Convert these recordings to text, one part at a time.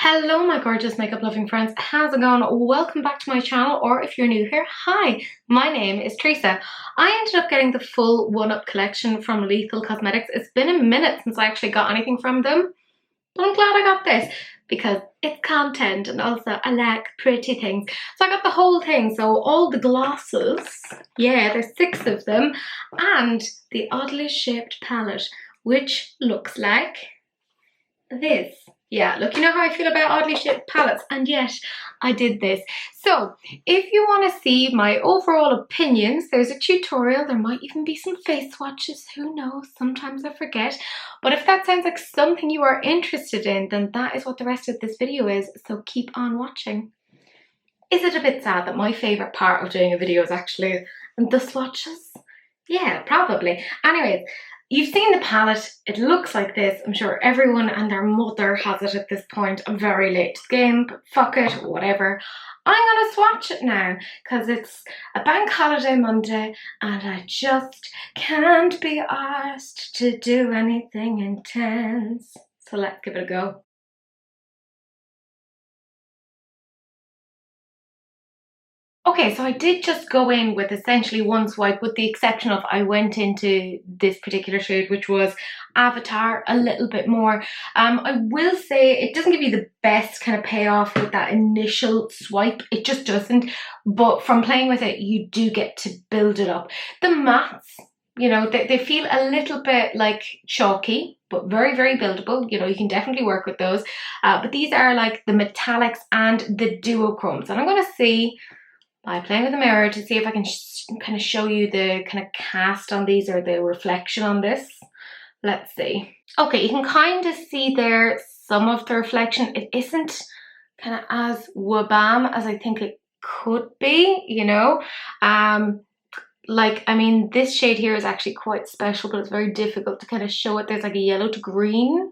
Hello my gorgeous makeup loving friends, how's it going? Welcome back to my channel, or if you're new here, hi, my name is Teresa. I ended up getting the full 1-Up collection from Lethal Cosmetics. It's been a minute since I actually got anything from them, but I'm glad I got this because it's content and also I like pretty things. So I got the whole thing, so all the glosses, yeah, there's 6 of them, and the oddly shaped palette, which looks like this. Yeah, look, you know how I feel about oddly shaped palettes, and yet I did this. So if you want to see my overall opinions, there's a tutorial. There might even be some face swatches, who knows, sometimes I forget. But if that sounds like something you are interested in, then that is what the rest of this video is, so keep on watching. Is it a bit sad that my favourite part of doing a video is actually the swatches? Yeah, probably. Anyways, you've seen the palette, it looks like this. I'm sure everyone and their mother has it at this point. I'm very late to the game, but fuck it, whatever. I'm gonna swatch it now because it's a bank holiday Monday and I just can't be asked to do anything intense. So let's give it a go. Okay, so I did just go in with essentially one swipe, with the exception of I went into this particular shade, which was Avatar, a little bit more. I will say it doesn't give you the best kind of payoff with that initial swipe. It just doesn't. But from playing with it, you do get to build it up. The mattes, you know, they feel a little bit like chalky, but very, very buildable. You know, you can definitely work with those. But these are like the metallics and the duochromes. And I'm going to see by playing with the mirror to see if I can kind of show you the kind of cast on these, or the reflection on this. Let's see. Okay, you can kind of see there some of the reflection. It isn't kind of as wabam as I think it could be, you know. Like, I mean, this shade here is actually quite special, but it's very difficult to kind of show it. There's like a yellow to green.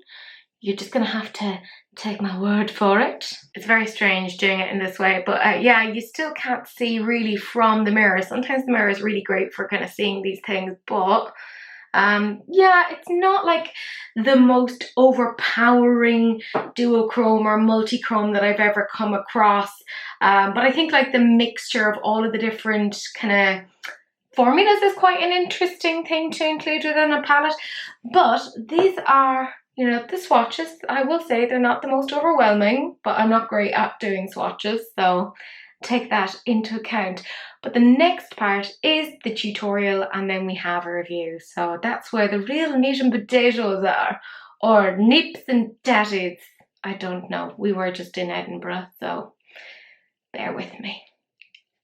You're just gonna have to take my word for it. It's very strange doing it in this way, but yeah, you still can't see really from the mirror. Sometimes the mirror is really great for kind of seeing these things, but yeah, it's not like the most overpowering duochrome or multi-chrome that I've ever come across. But I think like the mixture of all of the different kind of formulas is quite an interesting thing to include within a palette. But these are, you know, the swatches. I will say they're not the most overwhelming, but I'm not great at doing swatches, so take that into account. But the next part is the tutorial, and then we have a review. So that's where the real meat and potatoes are, or nips and tatties. I don't know. We were just in Edinburgh, so bear with me.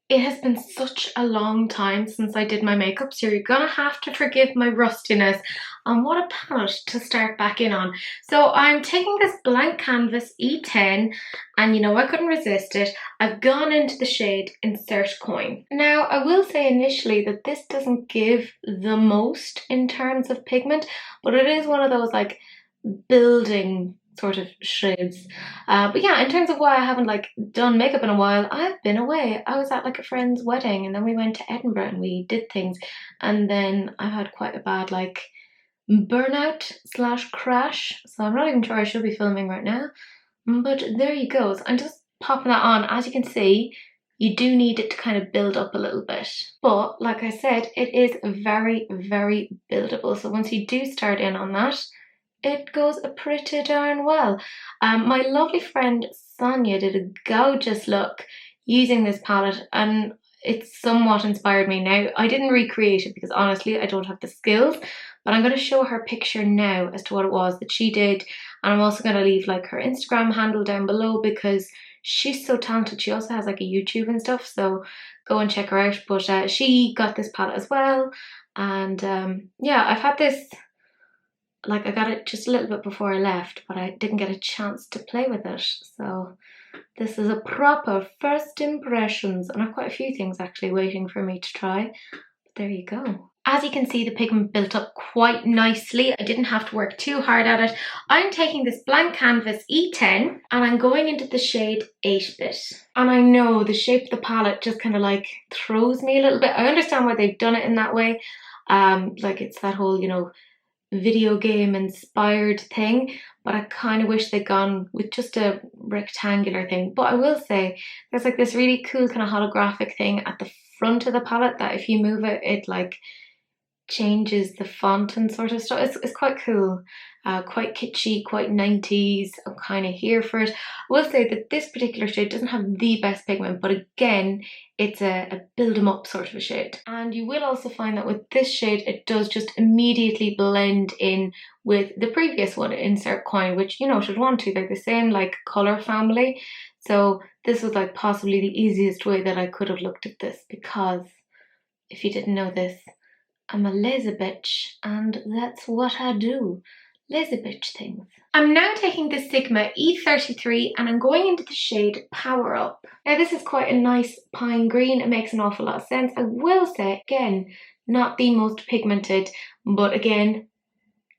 It has been such a long time since I did my makeup, so you're gonna have to forgive my rustiness. And what a palette to start back in on. So I'm taking this blank canvas E10, and you know, I couldn't resist it. I've gone into the shade Insert Coin. Now, I will say initially that this doesn't give the most in terms of pigment, but it is one of those like building sort of shades. But yeah, in terms of why I haven't like done makeup in a while, I've been away. I was at like a friend's wedding, and then we went to Edinburgh and we did things, and then I had quite a bad like burnout / crash, so I'm not even sure I should be filming right now, but there you go. So I'm just popping that on. As you can see, you do need it to kind of build up a little bit, but like I said, it is very, very buildable. So once you do start in on that, it goes pretty darn well. My lovely friend Sonia did a gorgeous look using this palette, and it's somewhat inspired me. Now, I didn't recreate it because honestly I don't have the skills, but I'm going to show her picture now as to what it was that she did, and I'm also going to leave like her Instagram handle down below because she's so talented. She also has like a YouTube and stuff, so go and check her out. But she got this palette as well, and yeah, I've had this, like I got it just a little bit before I left, but I didn't get a chance to play with it. So this is a proper first impressions, and I have quite a few things actually waiting for me to try. But there you go. As you can see, the pigment built up quite nicely. I didn't have to work too hard at it. I'm taking this blank canvas E10 and I'm going into the shade 8-bit. And I know the shape of the palette just kind of like throws me a little bit. I understand why they've done it in that way. Like it's that whole, you know, video game inspired thing, but I kind of wish they'd gone with just a rectangular thing. But I will say there's like this really cool kind of holographic thing at the front of the palette that if you move it, it like changes the font and sort of stuff. It's quite cool, quite kitschy, quite 90s. I'm kind of here for it. I will say that this particular shade doesn't have the best pigment, but again, it's a build 'em up sort of a shade. And you will also find that with this shade, it does just immediately blend in with the previous one, Insert Coin, which, you know, should want to. They're the same like color family. So this was like possibly the easiest way that I could have looked at this, because if you didn't know this, I'm a lazy bitch, and that's what I do. Lazy bitch things. I'm now taking the Sigma E33 and I'm going into the shade Power Up. Now this is quite a nice pine green. It makes an awful lot of sense. I will say, again, not the most pigmented, but again,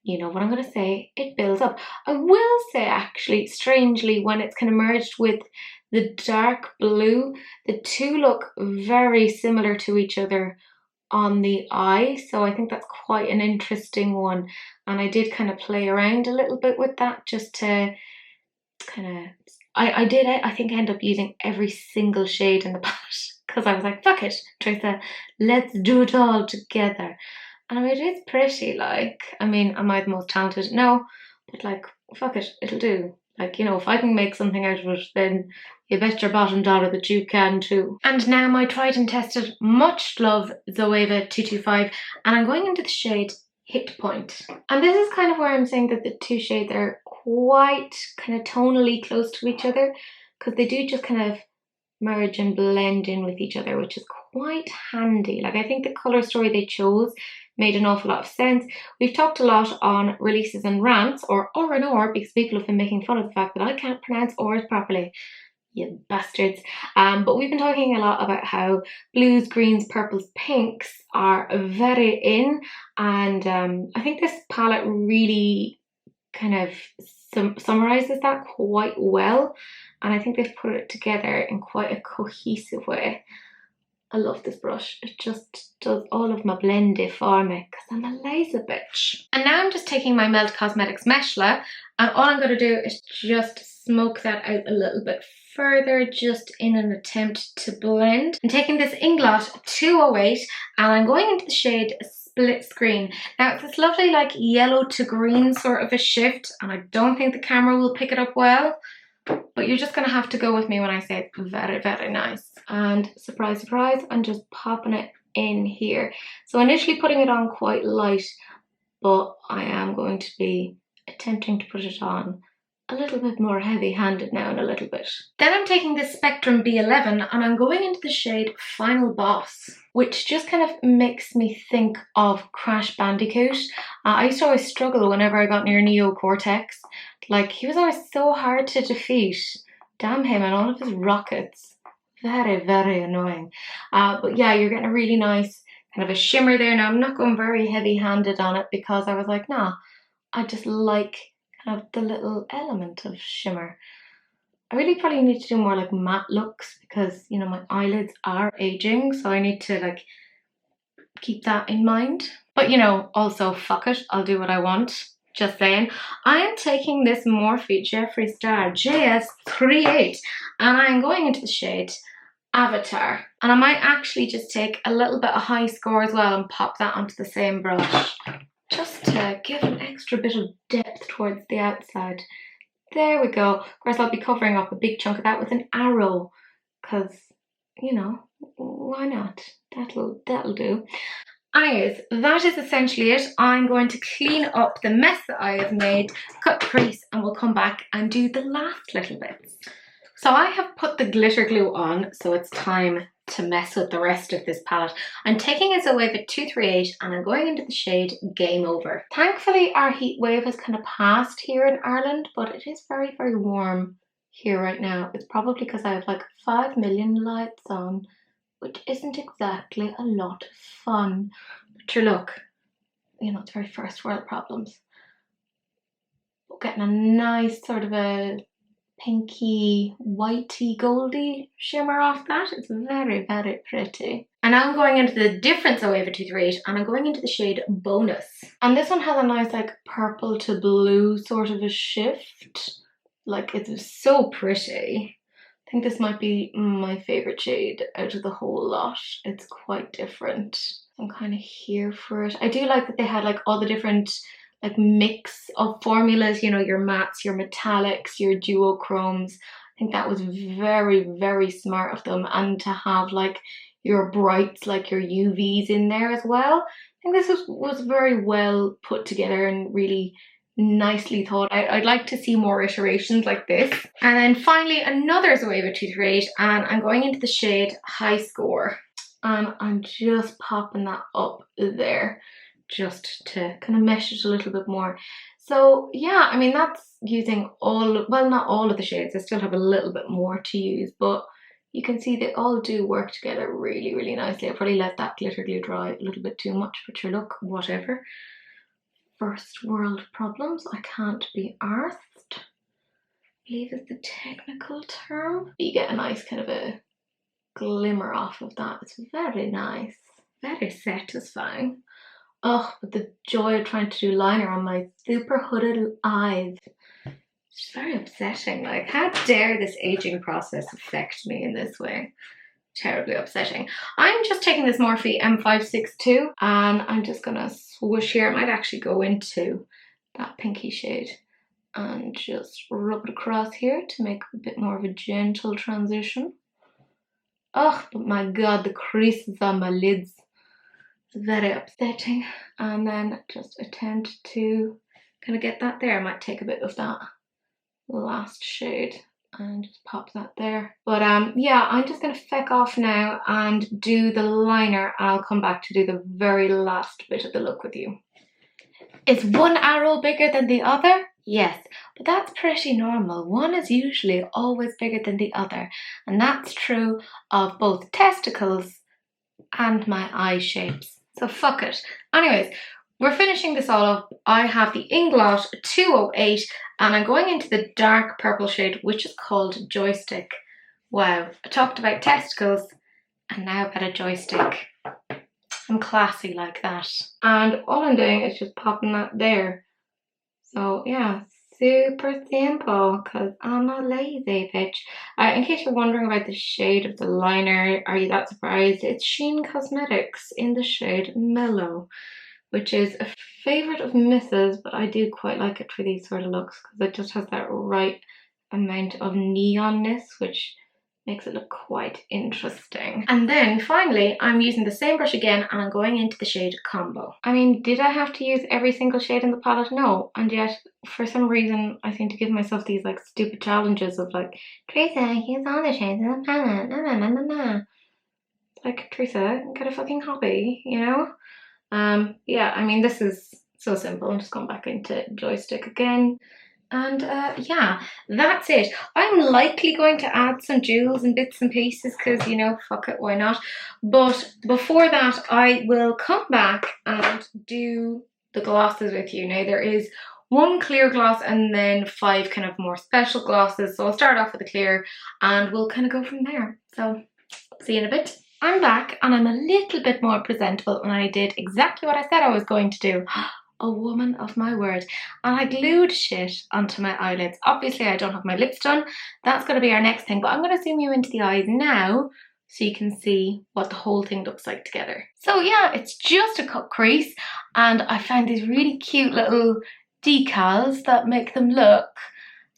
you know what I'm going to say, it builds up. I will say actually, strangely, when it's kind of merged with the dark blue, the two look very similar to each other on the eye, so I think that's quite an interesting one. And I did kind of play around a little bit with that just to kind of, I think end up using every single shade in the palette because I was like, fuck it, Teresa, let's do it all together. And I mean, it is pretty, like, I mean, am I the most talented? No, but like, fuck it, it'll do. Like, you know, if I can make something out of it, then you bet your bottom dollar that you can too. And now my tried and tested, much loved Zoeva 225, and I'm going into the shade Hit Point. And this is kind of where I'm saying that the two shades are quite kind of tonally close to each other, because they do just kind of merge and blend in with each other, which is quite handy. Like, I think the colour story they chose made an awful lot of sense. We've talked a lot on releases and rants, or R&R, because people have been making fun of the fact that I can't pronounce R's properly. You bastards. But we've been talking a lot about how blues, greens, purples, pinks are very in, and I think this palette really kind of summarises that quite well, and I think they've put it together in quite a cohesive way. I love this brush. It just does all of my blendy for me because I'm a lazy bitch. And now I'm just taking my Melt Cosmetics Meshla, and all I'm going to do is just smoke that out a little bit further, just in an attempt to blend. I'm taking this Inglot 208 and I'm going into the shade Split Screen. Now it's this lovely like yellow to green sort of a shift, and I don't think the camera will pick it up well, but you're just going to have to go with me when I say it's very, very nice. And surprise, surprise, I'm just popping it in here. So initially putting it on quite light, but I am going to be attempting to put it on a little bit more heavy-handed now in a little bit. Then I'm taking this Spectrum B11 and I'm going into the shade Final Boss, which just kind of makes me think of Crash Bandicoot. I used to always struggle whenever I got near Neo Cortex. Like, he was always so hard to defeat. Damn him and all of his rockets. Very, very annoying. But yeah, you're getting a really nice kind of a shimmer there. Now, I'm not going very heavy-handed on it because I was like, nah, I just like kind of the little element of shimmer. I really probably need to do more like matte looks because, you know, my eyelids are aging, so I need to like keep that in mind. But, you know, also fuck it, I'll do what I want. Just saying. I am taking this Morphe Jeffree Star JS38 and I'm going into the shade Avatar. And I might actually just take a little bit of high score as well and pop that onto the same brush, just to give an extra bit of depth towards the outside. There we go. Of course, I'll be covering up a big chunk of that with an arrow, because, you know, why not? That'll do. Anyways, that is essentially it. I'm going to clean up the mess that I have made, cut crease, and we'll come back and do the last little bits. So I have put the glitter glue on, so it's time to mess with the rest of this palette. I'm taking a Zoeva 238 and I'm going into the shade Game Over. Thankfully, our heat wave has kind of passed here in Ireland, but it is very, very warm here right now. It's probably because I have like 5 million lights on, which isn't exactly a lot of fun. But sure, look, you know, it's very first world problems. But getting a nice sort of a pinky, whitey, goldy shimmer off that. It's very, very pretty. And now I'm going into the different Zoeva 238 and I'm going into the shade Bonus. And this one has a nice like purple to blue sort of a shift. Like it's so pretty. I think this might be my favourite shade out of the whole lot. It's quite different. I'm kind of here for it. I do like that they had like all the different like mix of formulas, you know, your mattes, your metallics, your duochromes. I think that was very, very smart of them. And to have like your brights, like your UVs in there as well. I think this was very well put together and really nicely thought. I'd like to see more iterations like this. And then finally another Zoeva 238 and I'm going into the shade High Score. And I'm just popping that up there just to kind of mesh it a little bit more. So yeah, I mean that's using all, well not all of the shades, I still have a little bit more to use, but you can see they all do work together really, really nicely. I probably let that glitter glue dry a little bit too much, but sure, look, whatever. First world problems, I can't be arsed, I believe is the technical term. You get a nice kind of a glimmer off of that. It's very nice, very satisfying. Oh, but the joy of trying to do liner on my super hooded eyes. It's very upsetting. Like, how dare this aging process affect me in this way? Terribly upsetting. I'm just taking this Morphe M562 and I'm just gonna swoosh here. It might actually go into that pinky shade and just rub it across here to make a bit more of a gentle transition. Oh, but my god, the creases on my lids. It's very upsetting. And then just attempt to kind of get that there. I might take a bit of that last shade and just pop that there. But yeah, I'm just gonna feck off now and do the liner and I'll come back to do the very last bit of the look with you. Is one arrow bigger than the other? Yes, but that's pretty normal. One is usually always bigger than the other, and that's true of both testicles and my eye shapes. So fuck it. Anyways, we're finishing this all up. I have the Inglot 208 and I'm going into the dark purple shade, which is called Joystick. Wow, I talked about testicles and now about a joystick. I'm classy like that. And all I'm doing is just popping that there. So yeah, super simple because I'm a lazy bitch. In case you're wondering about the shade of the liner, are you that surprised? It's Sheen Cosmetics in the shade Mellow, which is a favourite of Mrs., but I do quite like it for these sort of looks because it just has that right amount of neonness, which makes it look quite interesting. And then finally, I'm using the same brush again and I'm going into the shade Combo. I mean, did I have to use every single shade in the palette? No. And yet, for some reason, I seem to give myself these like stupid challenges of like, Teresa, use all the shades in the palette, na na na na na. Like, Teresa, get a fucking hobby, you know? Yeah, I mean, this is so simple. I'm just going back into Joystick again. And yeah, that's it. I'm likely going to add some jewels and bits and pieces because, you know, fuck it, why not? But before that, I will come back and do the glosses with you. Now, there is one clear gloss and then 5 kind of more special glosses. So I'll start off with the clear and we'll kind of go from there. So see you in a bit. I'm back and I'm a little bit more presentable and I did exactly what I said I was going to do. A woman of my word. And I glued shit onto my eyelids. Obviously I don't have my lips done. That's going to be our next thing. But I'm going to zoom you into the eyes now so you can see what the whole thing looks like together. So yeah, it's just a cut crease. And I found these really cute little decals that make them look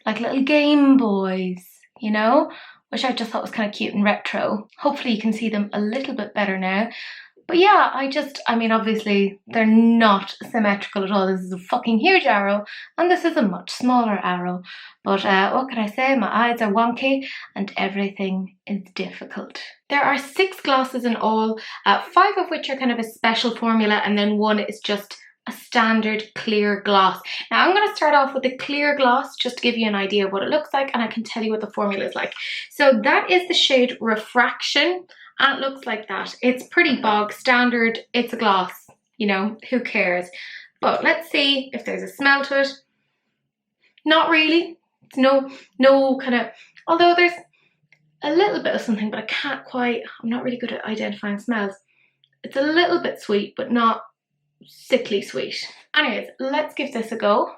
like little Game Boys, you know? Which I just thought was kind of cute and retro. Hopefully you can see them a little bit better now. But yeah, I mean, obviously they're not symmetrical at all. This is a fucking huge arrow and this is a much smaller arrow. But what can I say? My eyes are wonky and everything is difficult. There are 6 glosses in all, 5 of which are kind of a special formula and then 1 is just a standard clear gloss. Now I'm going to start off with the clear gloss just to give you an idea of what it looks like and I can tell you what the formula is like. So that is the shade Refraction. And it looks like that. It's pretty bog standard. It's a gloss, you know, who cares? But let's see if there's a smell to it. Not really. It's no kind of, although there's a little bit of something, but I can't quite, I'm not really good at identifying smells. It's a little bit sweet, but not sickly sweet. Anyways, let's give this a go.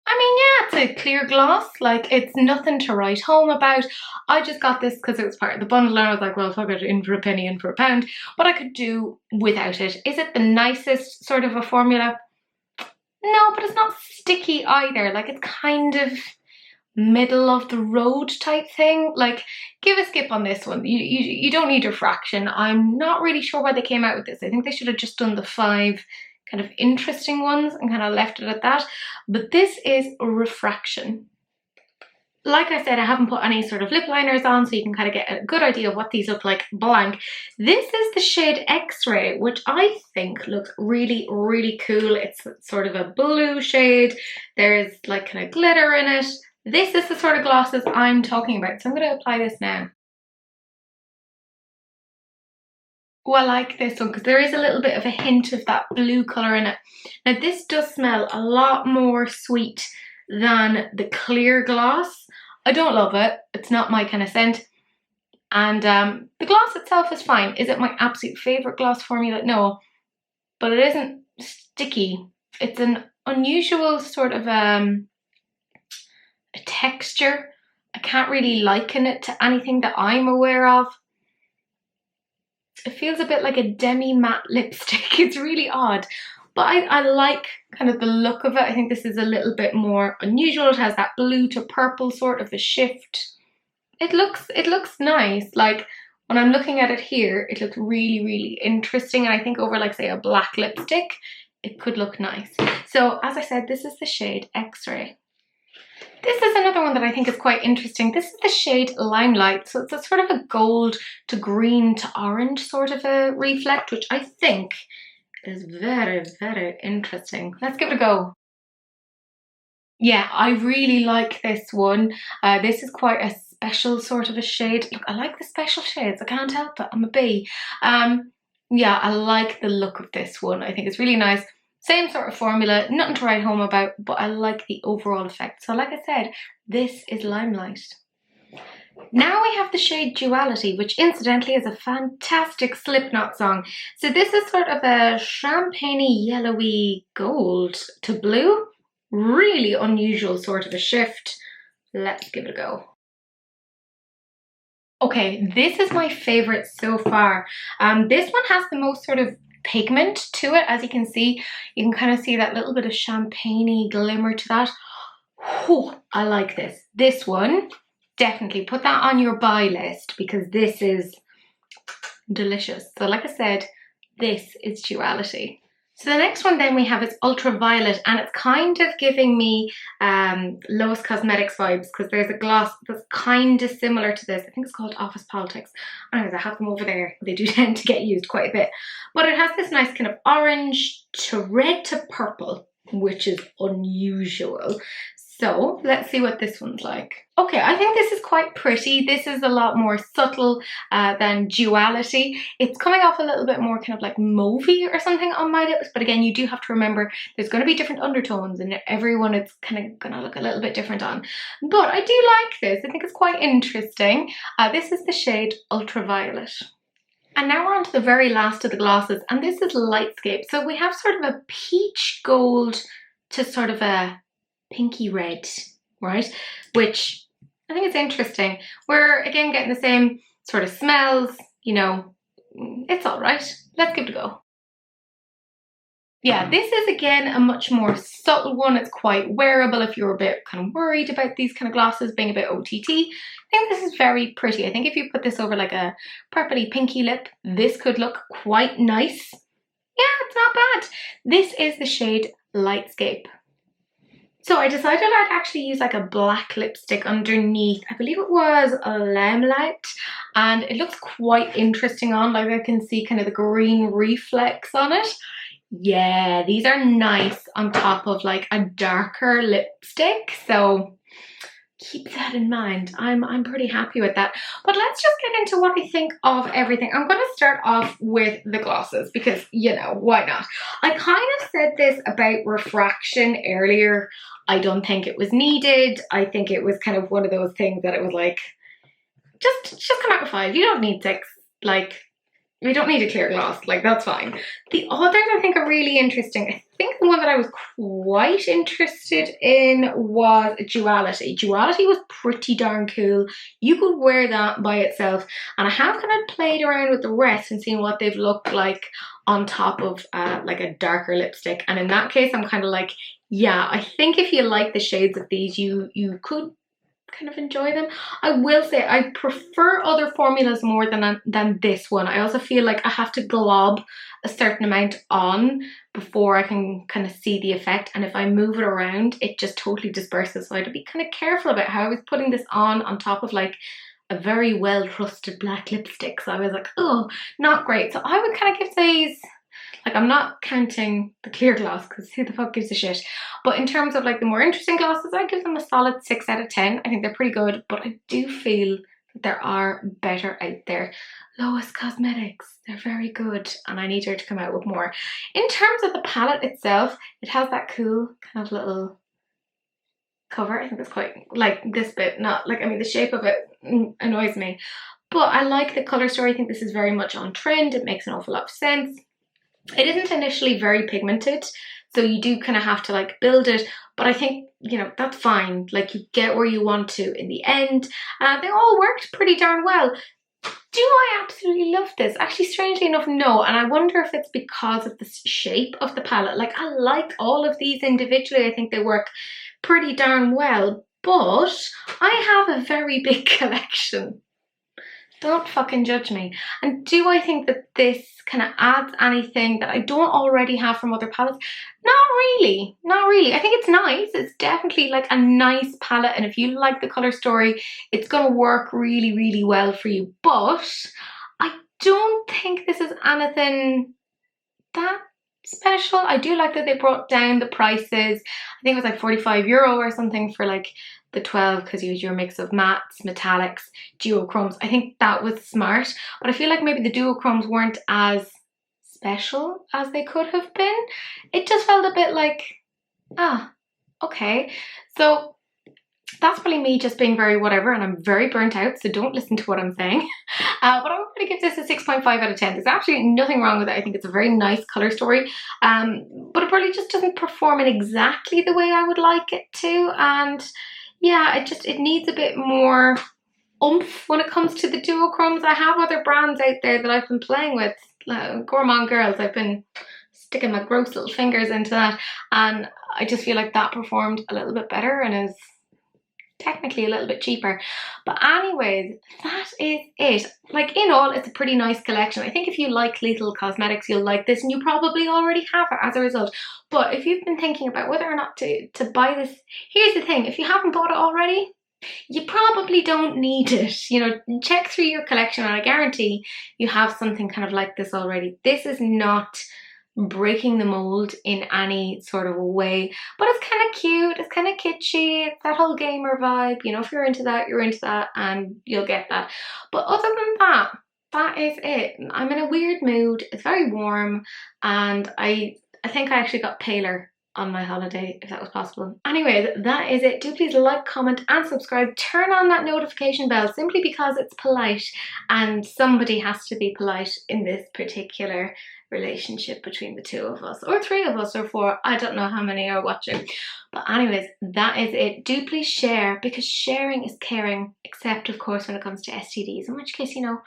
I mean, yeah, it's a clear gloss, like it's nothing to write home about. I just got this because it was part of the bundle and I was like, well, fuck it, in for a penny, in for a pound. But I could do without it. Is it the nicest sort of a formula? No, but it's not sticky either. Like it's kind of middle of the road type thing. Like, give a skip on this one. You don't need refraction. I'm not really sure why they came out with this. I think they should have just done the 5 kind of interesting ones and kind of left it at that. But this is refraction. Like I said, I haven't put any sort of lip liners on, so you can kind of get a good idea of what these look like blank. This is the shade X-Ray, which I think looks really, really cool. It's sort of a blue shade. There's like kind of glitter in it. This is the sort of glosses I'm talking about. So I'm going to apply this now. Oh, I like this one because there is a little bit of a hint of that blue colour in it. Now this does smell a lot more sweet than the clear gloss. I don't love it. It's not my kind of scent. And the gloss itself is fine. Is it my absolute favourite gloss formula? No. But it isn't sticky. It's an unusual sort of a texture. I can't really liken it to anything that I'm aware of. It feels a bit like a demi-matte lipstick. It's really odd. But I like kind of the look of it. I think this is a little bit more unusual. It has that blue to purple sort of a shift. It looks nice. Like when I'm looking at it here, it looks really, really interesting. And I think over like say a black lipstick, it could look nice. So as I said, this is the shade X-Ray. This is another one that I think is quite interesting. This is the shade Limelight. So it's a sort of a gold to green to orange sort of a reflect, which I think is very, very interesting. Let's give it a go. Yeah, I really like this one. This is quite a special sort of a shade. Look, I like the special shades. I can't help it. I'm a bee. Yeah, I like the look of this one. I think it's really nice. Same sort of formula, nothing to write home about, but I like the overall effect. So like I said, this is Limelight. Now we have the shade Duality, which incidentally is a fantastic Slipknot song. So this is sort of a champagne-y, yellowy gold to blue. Really unusual sort of a shift. Let's give it a go. Okay, this is my favorite so far. This one has the most sort of pigment to it. As you can see, you can kind of see that little bit of champagne-y glimmer to that. Whew, I like this. This one, definitely put that on your buy list because this is delicious. So like I said, this is Duality. So the next one then we have is Ultraviolet, and it's kind of giving me Lois Cosmetics vibes because there's a gloss that's kind of similar to this. I think it's called Office Politics. Anyways, I have them over there. They do tend to get used quite a bit. But it has this nice kind of orange to red to purple, which is unusual. So let's see what this one's like. Okay, I think this is quite pretty. This is a lot more subtle than Duality. It's coming off a little bit more kind of like mauvey or something on my lips. But again, you do have to remember there's going to be different undertones and everyone it's kind of going to look a little bit different on. But I do like this. I think it's quite interesting. This is the shade Ultraviolet. And now we're on to the very last of the glosses. And this is Lightscape. So we have sort of a peach gold to sort of a pinky red, right? Which I think it's interesting. We're again getting the same sort of smells, you know, it's all right. Let's give it a go. Yeah, this is again a much more subtle one. It's quite wearable if you're a bit kind of worried about these kind of glosses being a bit OTT. I think this is very pretty. I think if you put this over like a purpley pinky lip, this could look quite nice. Yeah, it's not bad. This is the shade Lightscape. So I decided I'd actually use like a black lipstick underneath. I believe it was a limelight, and it looks quite interesting on. Like I can see kind of the green reflex on it. Yeah, these are nice on top of like a darker lipstick. So keep that in mind. I'm pretty happy with that. But let's just get into what I think of everything. I'm going to start off with the glosses because, you know, why not? I kind of said this about refraction earlier. I don't think it was needed. I think it was kind of one of those things that it was like, just come out with 5. You don't need 6. Like, we don't need a clear gloss, like that's fine. The others I think are really interesting. I think the one that I was quite interested in was duality. Duality was pretty darn cool. You could wear that by itself, and I have kind of played around with the rest and seen what they've looked like on top of like a darker lipstick. And in that case, I'm kind of like, yeah, I think if you like the shades of these, you could kind of enjoy them. I will say I prefer other formulas more than this one. I also feel like I have to glob a certain amount on before I can kind of see the effect, and if I move it around it just totally disperses, so I had to be kind of careful about how I was putting this on top of like a very well trusted black lipstick. So I was like, oh, not great. So I would kind of give these, like, I'm not counting the clear gloss because who the fuck gives a shit. But in terms of like the more interesting glosses, I give them a solid 6 out of 10. I think they're pretty good, but I do feel that there are better out there. Lois Cosmetics, they're very good, and I need her to come out with more. In terms of the palette itself, it has that cool kind of little cover. I think it's quite, like this bit, not like, I mean the shape of it annoys me. But I like the colour story. I think this is very much on trend. It makes an awful lot of sense. It isn't initially very pigmented, so you do kind of have to like build it, but I think, you know, that's fine. Like, you get where you want to in the end. They all worked pretty darn well. Do I absolutely love this? Actually, strangely enough, no. And I wonder if it's because of the shape of the palette. Like, I like all of these individually. I think they work pretty darn well, but I have a very big collection. Don't fucking judge me. And do I think that this kind of adds anything that I don't already have from other palettes? Not really, not really. I think it's nice. It's definitely like a nice palette, and if you like the colour story, it's gonna work really, really well for you. But I don't think this is anything that special. I do like that they brought down the prices. I think it was like €45 or something for like the 12, because you use your mix of mattes, metallics, duochromes. I think that was smart, but I feel like maybe the duochromes weren't as special as they could have been. It just felt a bit like, ah, okay. So that's probably me just being very whatever, and I'm very burnt out, so don't listen to what I'm saying. But I'm going to give this a 6.5 out of 10. There's absolutely nothing wrong with it. I think it's a very nice colour story, but it probably just doesn't perform in exactly the way I would like it to, and yeah, it needs a bit more oomph when it comes to the duochromes. I have other brands out there that I've been playing with, Gourmand Girls. I've been sticking my gross little fingers into that, and I just feel like that performed a little bit better and is technically a little bit cheaper. But anyways, that is it. Like, in all, it's a pretty nice collection. I think if you like little cosmetics, you'll like this, and you probably already have it as a result. But if you've been thinking about whether or not to buy this, here's the thing: if you haven't bought it already, you probably don't need it. You know, check through your collection, and I guarantee you have something kind of like this already. This is not breaking the mold in any sort of a way, but it's kind of cute, it's kind of kitschy, it's that whole gamer vibe. You know, if you're into that, you're into that, and you'll get that. But other than that, that is it. I'm in a weird mood. It's very warm, and I think I actually got paler on my holiday, if that was possible. Anyways, that is it. Do please like, comment, and subscribe. Turn on that notification bell, simply because it's polite, and somebody has to be polite in this particular relationship between the two of us, or 3 of us, or 4. I don't know how many are watching. But anyways, that is it. Do please share, because sharing is caring, except of course when it comes to STDs, in which case, you know,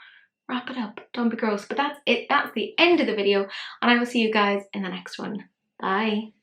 wrap it up. Don't be gross. But that's it. That's the end of the video, and I will see you guys in the next one. Bye.